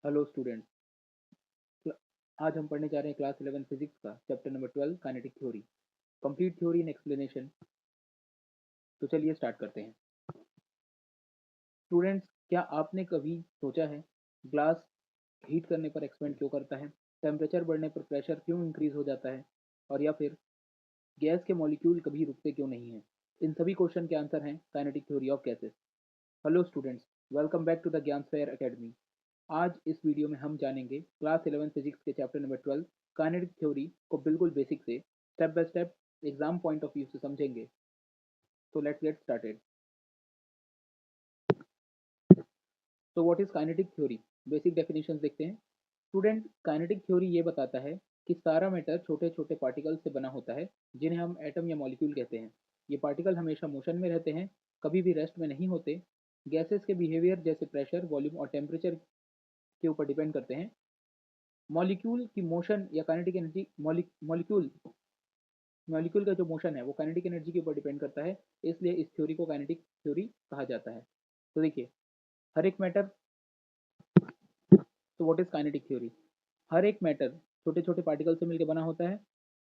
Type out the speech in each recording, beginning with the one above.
Hello students. आज हम पढ़ने जा रहे हैं क्लास 11 फिजिक्स का chapter number 12 kinetic theory, complete theory and explanation. तो चलिए स्टार्ट करते हैं। स्टूडेंट्स, क्या आपने कभी सोचा है ग्लास हीट करने पर एक्सपेंड क्यों करता है, टेम्परेचर बढ़ने पर प्रेशर क्यों इंक्रीज हो जाता है, और या फिर गैस के मॉलिक्यूल कभी रुकते क्यों नहीं हैं? इन सभी क्वेश्चन के आंसर हैं kinetic theory of gases. Hello students, welcome back to the Gyan fair academy. आज इस वीडियो में हम जानेंगे क्लास 11 फिजिक्स के चैप्टर नंबर 12 काइनेटिक थ्योरी को बिल्कुल बेसिक से step by step exam point of view से समझेंगे। तो लेट्स गेट स्टार्टेड। तो what is kinetic theory? Basic definition देखते हैं। स्टूडेंट, काइनेटिक थ्योरी ये बताता है कि सारा मैटर छोटे छोटे पार्टिकल से बना होता है, जिन्हें हम एटम या मॉलिक्यूल कहते हैं। ये पार्टिकल हमेशा मोशन में रहते हैं, कभी भी रेस्ट में नहीं होते। गैसेस के बिहेवियर जैसे प्रेशर, वॉल्यूम और टेम्परेचर के ऊपर डिपेंड करते हैं। मॉलिक्यूल की मोशन या काइनेटिक एनर्जी, मॉलिक्यूल मॉलिक्यूल का जो मोशन है वो काइनेटिक एनर्जी के ऊपर डिपेंड करता है, इसलिए इस थ्योरी को काइनेटिक थ्योरी कहा जाता है। तो देखिए, हर एक मैटर, तो व्हाट इज काइनेटिक थ्योरी? हर एक मैटर छोटे छोटे पार्टिकल से मिलकर बना होता है।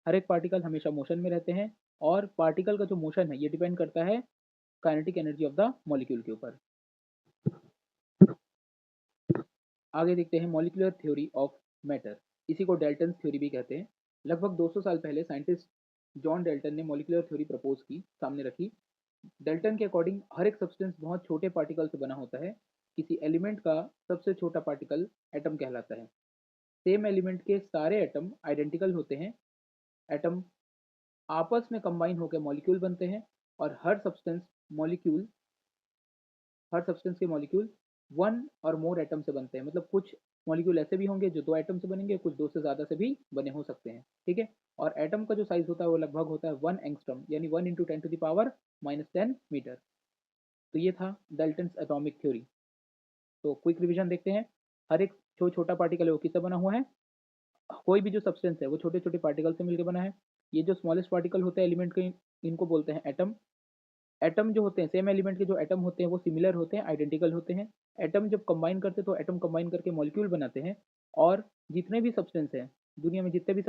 हर एक पार्टिकल हमेशा मोशन में रहते हैं, और पार्टिकल का जो मोशन है ये डिपेंड करता है kinetic energy of the molecule के ऊपर। आगे देखते हैं मॉलिक्यूलर थ्योरी ऑफ मैटर। इसी को डेल्टन थ्योरी भी कहते हैं। लगभग 200 साल पहले साइंटिस्ट जॉन डेल्टन ने मॉलिक्यूलर थ्योरी प्रपोज की, सामने रखी। डेल्टन के अकॉर्डिंग हर एक सब्सटेंस बहुत छोटे पार्टिकल से बना होता है। किसी एलिमेंट का सबसे छोटा पार्टिकल एटम कहलाता है। सेम एलिमेंट के सारे एटम आइडेंटिकल होते हैं। एटम आपस में कंबाइन होकर मॉलिक्यूल बनते हैं, और हर सब्सटेंस के मॉलिक्यूल वन और मोर एटम से बनते हैं। मतलब कुछ मॉलिक्यूल ऐसे भी होंगे जो दो एटम से बनेंगे, कुछ दो से ज़्यादा से भी बने हो सकते हैं। ठीक है। और एटम का जो साइज होता है वो लगभग होता है 1 एंगस्ट्रॉम, यानी 1 × 10⁻⁻⁻। तो ये था डाल्टन्स एटॉमिक थ्योरी। तो क्विक रिवीजन देखते हैं। हर एक जो छोटा पार्टिकल है वो किससे बना हुआ है? कोई भी जो सब्सटेंस है वो छोटे छोटे पार्टिकल से मिलकर बना है। ये जो स्मॉलेस्ट पार्टिकल होते हैं एलिमेंट के, इनको बोलते हैं एटम। एटम जो होते हैं, सेम एलिमेंट के जो एटम होते हैं वो सिमिलर होते हैं, आइडेंटिकल होते हैं। एटम जब कंबाइन करते हैं तो एटम कंबाइन करके मॉलिक्यूल बनाते हैं। और जितने भी सब्सटेंस हैं दुनिया में, जितने भी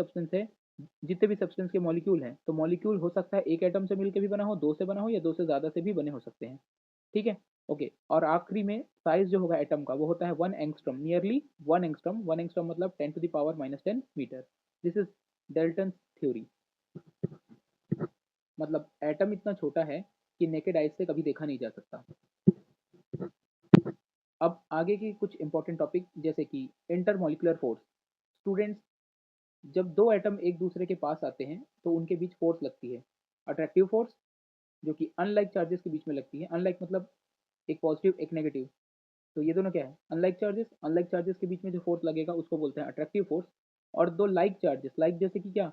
सब्सटेंस के मॉलिक्यूल हैं, तो मॉलिक्यूल हो सकता है एक एटम से मिलकर भी बना हो, दो से बना हो, या दो से ज़्यादा से भी बने हो सकते हैं। ठीक है। ओके। और आखिरी में साइज जो होगा एटम का वो होता है 1 एंगस्ट्रॉम, नियरली 1 एंगस्ट्रॉम। 1 एंगस्ट्रॉम मतलब 10⁻⁻10 metre. This is Dalton theory. मतलब एटम इतना छोटा है कि नेकेड आइज से कभी देखा नहीं जा सकता। अब आगे की कुछ इंपॉर्टेंट टॉपिक, जैसे कि इंटरमोलिकुलर फोर्स। स्टूडेंट्स, जब दो एटम एक दूसरे के पास आते हैं तो उनके बीच फोर्स लगती है, अट्रैक्टिव फोर्स, जो कि अनलाइक चार्जेस के बीच में लगती है। अनलाइक मतलब एक पॉजिटिव एक नेगेटिव। तो ये दोनों क्या है? अनलाइक चार्जेस के बीच में जो फोर्स लगेगा उसको बोलते हैं अट्रैक्टिव फोर्स। और दो लाइक चार्जेस, लाइक जैसे कि क्या,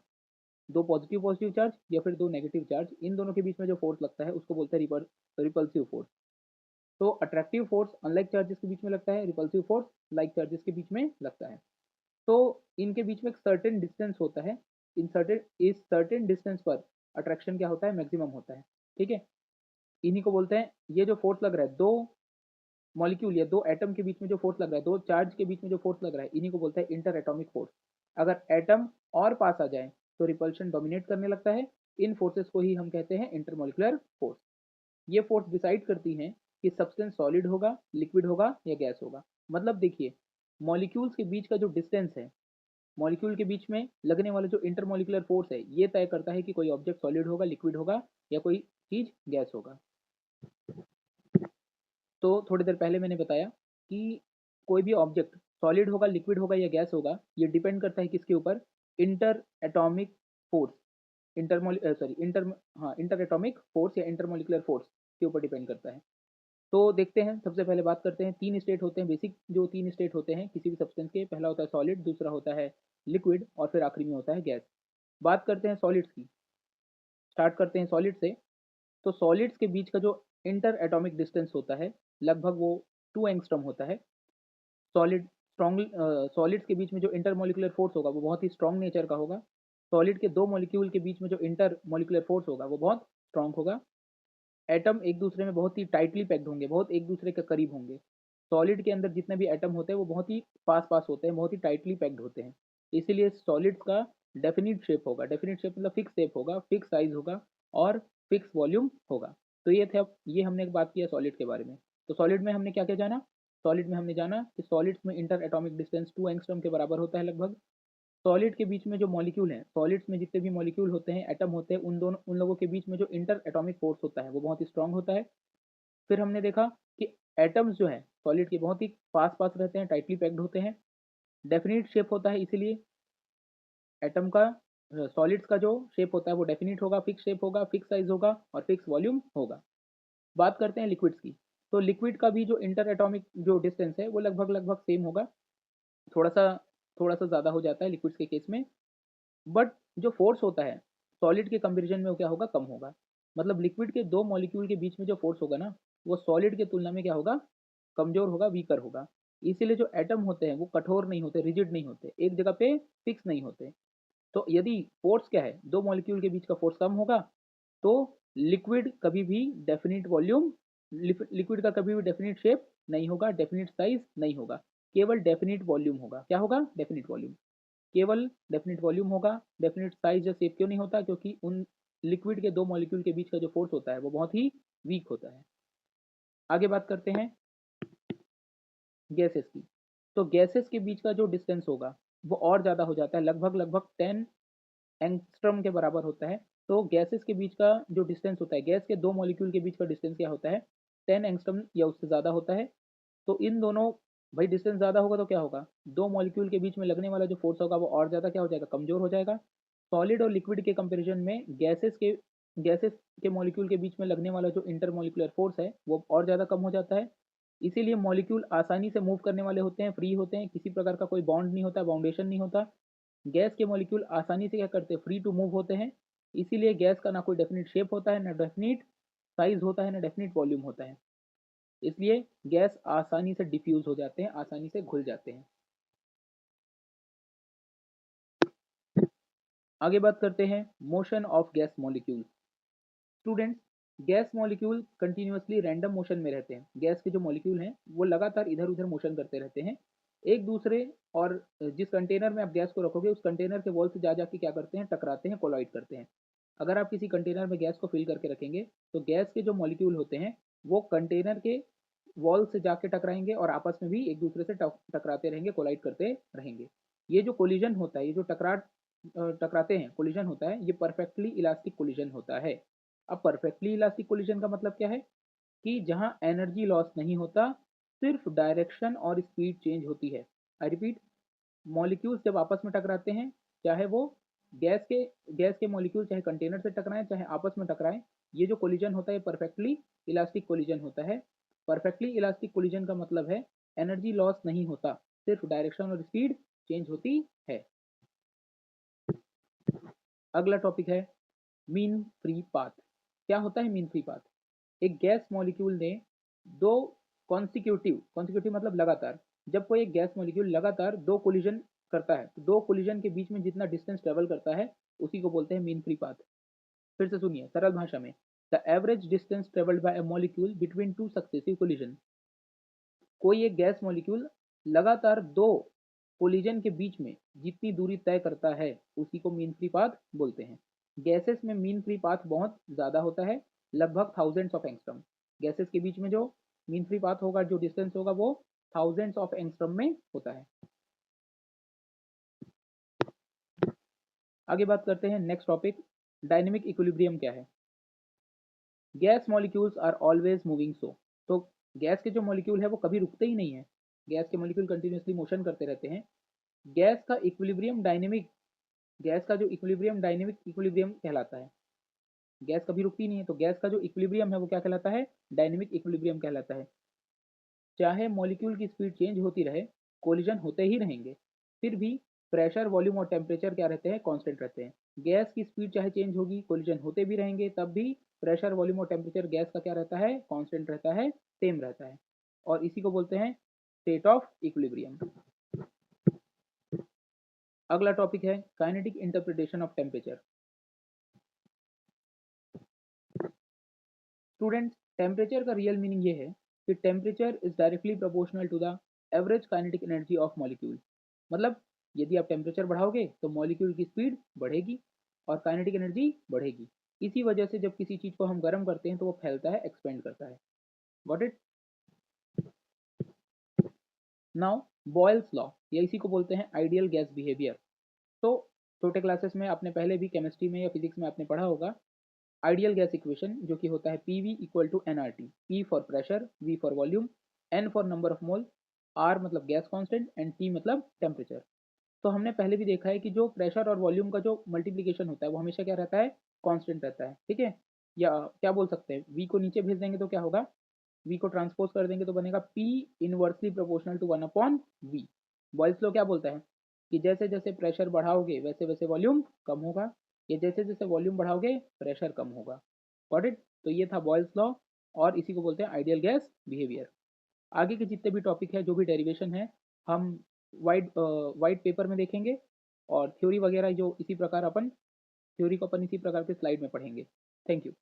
दो पॉजिटिव पॉजिटिव चार्ज या फिर दो नेगेटिव चार्ज, इन दोनों के बीच में जो फोर्स लगता है उसको बोलते हैं रिपल्सिव फोर्स। तो अट्रैक्टिव फोर्स अनलाइक चार्जेस के बीच में लगता है, रिपल्सिव फोर्स लाइक चार्जेस के बीच में लगता है। तो इनके बीच में एक सर्टेन डिस्टेंस होता है। इस सर्टेन डिस्टेंस पर अट्रैक्शन क्या होता है? मैक्सिमम होता है। ठीक है। इन्हीं को बोलते हैं, ये जो फोर्स लग रहा है दो मॉलिक्यूल या दो एटम के बीच में जो फोर्स लग रहा है, दो चार्ज के बीच में जो फोर्स लग रहा है, इन्हीं को बोलते हैं इंटर एटॉमिक फोर्स। अगर एटम और पास आ जाए तो रिपल्शन डोमिनेट करने लगता है। इन फोर्सेस को ही हम कहते हैं इंटरमोलिकुलर फोर्स। ये फोर्स डिसाइड करती हैं कि सब्सटेंस सॉलिड होगा, लिक्विड होगा या गैस होगा। मतलब देखिए, मॉलिक्यूल्स के बीच का जो डिस्टेंस है, मॉलिक्यूल के बीच में लगने वाला जो इंटरमोलिकुलर फोर्स है, ये तय करता है कि कोई ऑब्जेक्ट सॉलिड होगा, लिक्विड होगा, या कोई चीज गैस होगा। तो थोड़ी देर पहले मैंने बताया कि कोई भी ऑब्जेक्ट सॉलिड होगा, लिक्विड होगा या गैस होगा, ये डिपेंड करता है किसके ऊपर? Inter atomic force, inter atomic force या इंटरमोलिकुलर फोर्स के ऊपर डिपेंड करता है। तो देखते हैं, सबसे पहले बात करते हैं, तीन स्टेट होते हैं बेसिक, जो तीन स्टेट होते हैं किसी भी सब्सटेंस के। पहला होता है सॉलिड, दूसरा होता है लिक्विड, और फिर आखिरी में होता है गैस। बात करते हैं सॉलिड्स की। स्टार्ट करते हैं सॉलिड से। तो सॉलिड्स के बीच का जो इंटर एटॉमिक डिस्टेंस होता है, लगभग वो 2 एंगस्ट्रॉम होता है। सॉलिड्स के बीच में जो इंटरमोलिकुलर फोर्स होगा वो बहुत ही स्ट्रॉन्ग नेचर का होगा। सॉलिड के दो मॉलिक्यूल के बीच में जो इंटरमोलिकुलर फोर्स होगा वो बहुत स्ट्रॉन्ग होगा। एटम एक दूसरे में बहुत ही टाइटली पैक्ड होंगे, बहुत एक दूसरे के करीब होंगे। सॉलिड के अंदर जितने भी एटम होते हैं वो बहुत ही पास पास होते हैं, बहुत ही टाइटली पैक्ड होते हैं। इसीलिए सॉलिड्स का डेफिनिट शेप होगा, डेफिनिट शेप मतलब फिक्स शेप होगा, फिक्स साइज होगा और फिक्स वॉल्यूम होगा। तो ये थे, अब ये हमने बात किया सॉलिड के बारे में। तो सॉलिड में हमने क्या क्या जाना? सॉलिड में हमने जाना कि सॉलिड्स में इंटर एटॉमिक डिस्टेंस 2 एंगस्ट्रॉम के बराबर होता है लगभग। सॉलिड के बीच में जो मॉलिक्यूल हैं, सॉलिड्स में जितने भी मॉलिक्यूल होते हैं, एटम होते हैं, उन लोगों के बीच में जो इंटर एटॉमिक फोर्स होता है वो बहुत ही स्ट्रांग होता है। फिर हमने देखा कि एटम्स जो हैं सॉलिड के बहुत ही पास पास रहते हैं, टाइटली पैक्ड होते हैं, डेफिनिट शेप होता है, इसीलिए एटम का सॉलिड्स का जो शेप होता है वो डेफिनिट होगा, फिक्स शेप होगा, फिक्स साइज होगा और फिक्स वॉल्यूम होगा। बात करते हैं लिक्विड्स की। तो लिक्विड का भी जो इंटर एटॉमिक जो डिस्टेंस है वो लगभग लगभग सेम होगा, थोड़ा सा थोड़ा सा ज़्यादा हो जाता है लिक्विड्स के केस में। बट जो फोर्स होता है सॉलिड के कंपेरिजन में वो क्या होगा? कम होगा। मतलब लिक्विड के दो मॉलिक्यूल के बीच में जो फोर्स होगा ना, वो सॉलिड के तुलना में क्या होगा? कमजोर होगा, वीकर होगा। इसीलिए जो एटम होते हैं वो कठोर नहीं होते, रिजिड नहीं होते, एक जगह पे फिक्स नहीं होते। तो यदि फोर्स क्या है, दो मॉलिक्यूल के बीच का फोर्स कम होगा, तो लिक्विड कभी भी डेफिनिट वॉल्यूम, लिक्विड का कभी भी डेफिनिट शेप नहीं होगा, डेफिनिट साइज नहीं होगा, केवल डेफिनिट वॉल्यूम होगा। क्या होगा? Definite volume. केवल डेफिनिट वॉल्यूम होगा, डेफिनिट साइज या शेप क्यों नहीं होता? क्योंकि उन लिक्विड के दो मॉलिक्यूल के बीच का जो फोर्स होता है वो बहुत ही वीक होता है। आगे बात करते हैं गैसेस की। तो गैसेस के बीच का जो डिस्टेंस होगा वो और ज़्यादा हो जाता है, लगभग लगभग 10 एंगस्ट्रॉम के बराबर होता है। तो गैसेस के बीच का जो डिस्टेंस होता है, गैस के दो मॉलिक्यूल के बीच का डिस्टेंस क्या होता है? 10 एंगस्ट्रॉम या उससे ज़्यादा होता है। तो इन दोनों, भाई डिस्टेंस ज़्यादा होगा तो क्या होगा? दो मॉलिक्यूल के बीच में लगने वाला जो फोर्स होगा वो और ज़्यादा क्या हो जाएगा? कमजोर हो जाएगा। सॉलिड और लिक्विड के कंपैरिजन में गैसेस के मॉलिक्यूल के बीच में लगने वाला जो इंटरमॉलिक्यूलर फोर्स है वो और ज़्यादा कम हो जाता है। इसीलिए मॉलिक्यूल आसानी से मूव करने वाले होते हैं, फ्री होते हैं, किसी प्रकार का कोई बॉन्ड नहीं होता, बाउंडेशन नहीं होता। गैस के मॉलिक्यूल आसानी से क्या करते हैं? फ्री टू मूव होते हैं। इसीलिए गैस का ना कोई डेफिनिट शेप होता है, ना डेफिनिट साइज होता है, ना डेफिनिट वॉल्यूम होता है। इसलिए गैस आसानी से डिफ्यूज हो जाते हैं, आसानी से घुल जाते हैं। आगे बात करते हैं motion of gas molecule. Students, gas molecule continuously random motion में रहते हैं। गैस के जो मॉलिक्यूल हैं वो लगातार इधर उधर मोशन करते रहते हैं एक दूसरे, और जिस कंटेनर में आप गैस को रखोगे उस कंटेनर के वॉल से जा जाके क्या करते हैं? टकराते हैं, कोलाइड करते हैं। अगर आप किसी कंटेनर में गैस को फिल करके रखेंगे तो गैस के जो मॉलिक्यूल होते हैं वो कंटेनर के वॉल से जाके टकराएंगे और आपस में भी एक दूसरे से टकराते रहेंगे, कोलाइड करते रहेंगे। ये जो कोलिजन होता है, ये जो टकराते हैं, कोलिजन होता है, ये परफेक्टली इलास्टिक कोलिजन होता है। अब परफेक्टली इलास्टिक कोलिजन का मतलब क्या है? कि जहां एनर्जी लॉस नहीं होता, सिर्फ डायरेक्शन और स्पीड चेंज होती है। आई रिपीट, मॉलिक्यूल्स जब आपस में टकराते हैं, चाहे वो गैस के गैस के मॉलिक्यूल चाहे कंटेनर से टकराएं चाहे आपस में टकराएं, ये जो कोलिजन होता है परफेक्टली इलास्टिक कोलिजन होता है। परफेक्टली इलास्टिक कोलिजन का मतलब है एनर्जी लॉस नहीं होता, सिर्फ डायरेक्शन और स्पीड चेंज होती है। अगला टॉपिक है मीन फ्री पाथ। क्या होता है मीन फ्री पाथ? एक गैस मॉलिक्यूल ने दो कॉन्सिक्यूटिव मतलब लगातार, जब कोई एक गैस मॉलिक्यूल लगातार दो कोलिजन करता है तो दो कोलिजन के बीच में जितना डिस्टेंस ट्रेवल करता है उसी को बोलते हैं मीन फ्री पाथ। फिर से सुनिए सरल भाषा में, the average distance travelled by a molecule between two successive collision. कोई एक गैस मॉलिक्यूल लगातार दो कोलिजन के बीच में जितनी दूरी तय करता है उसी को मीन फ्री पाथ बोलते हैं। गैसेस में मीन फ्री पाथ बहुत ज़्यादा होता है, लगभग थाउजेंड्स ऑफ एंगस्ट्रॉम। गैसेस के बीच में जो मीन फ्री पाथ होगा, जो डिस्टेंस होगा, वो थाउजेंड्स ऑफ एंगस्ट्रॉम में होता है। आगे बात करते हैं नेक्स्ट टॉपिक, डायनेमिक इक्विलिब्रियम क्या है? Gas molecules are always moving so. तो गैस के जो मॉलिक्यूल है वो कभी रुकते ही नहीं है, गैस के मॉलिक्यूल कंटिन्यूसली मोशन करते रहते हैं। गैस का इक्विलिब्रियम डायनेमिक गैस का जो इक्विलिब्रियम डायनेमिक इक्विलिब्रियम कहलाता है। गैस कभी रुकती नहीं है, तो गैस का जो इक्विलिब्रियम है वो क्या कहलाता है? डायनेमिक इक्विलिब्रियम कहलाता है। चाहे मॉलिक्यूल की स्पीड चेंज होती रहे, कोलिजन होते ही रहेंगे, फिर भी प्रेशर, वॉल्यूम और टेम्परेचर क्या रहते हैं? कांस्टेंट रहते हैं। गैस की स्पीड चाहे चेंज होगी, कोलिजन होते भी रहेंगे, तब भी प्रेशर, वॉल्यूम और टेम्परेचर गैस का क्या रहता है? कांस्टेंट रहता है, सेम रहता है। और इसी को बोलते हैं स्टेट ऑफ इक्विलिब्रियम। अगला टॉपिक है kinetic interpretation of temperature. Students, temperature का रियल मीनिंग ये है कि temperature is directly proportional to the average kinetic energy of molecule. मतलब यदि आप टेम्परेचर बढ़ाओगे तो मॉलिक्यूल की स्पीड बढ़ेगी और काइनेटिक एनर्जी बढ़ेगी। इसी वजह से जब किसी चीज़ को हम गर्म करते हैं तो वो फैलता है, एक्सपेंड करता है। Got it? Now Boyle's law, या इसी को बोलते हैं आइडियल गैस बिहेवियर। तो छोटे क्लासेस में आपने पहले भी केमिस्ट्री में या फिजिक्स में आपने पढ़ा होगा आइडियल गैस इक्वेशन, जो कि होता है p v equal to n r t. P for pressure, v for volume, n for number of mole, r मतलब गैस कांस्टेंट एंड टी मतलब टेम्परेचर। तो हमने पहले भी देखा है कि जो प्रेशर और वॉल्यूम का जो मल्टीप्लिकेशन होता है वो हमेशा क्या रहता है, कांस्टेंट रहता है, ठीक है। या क्या बोल सकते हैं, वी को नीचे भेज देंगे तो क्या होगा, वी को ट्रांसपोज कर देंगे तो बनेगा p inversely proportional to one upon v. Boyle's law क्या बोलता है कि जैसे जैसे प्रेशर बढ़ाओगे वैसे वैसे वॉल्यूम कम होगा, या जैसे जैसे वॉल्यूम बढ़ाओगे प्रेशर कम होगा। Got it? तो ये था बॉयल्स लॉ, और इसी को बोलते हैं आइडियल गैस बिहेवियर। आगे के जितने भी टॉपिक है, जो भी डेरिवेशन है, हम वाइट पेपर में देखेंगे, और थ्योरी वगैरह जो इसी प्रकार अपन थ्योरी को अपन इसी प्रकार के स्लाइड में पढ़ेंगे। Thank you.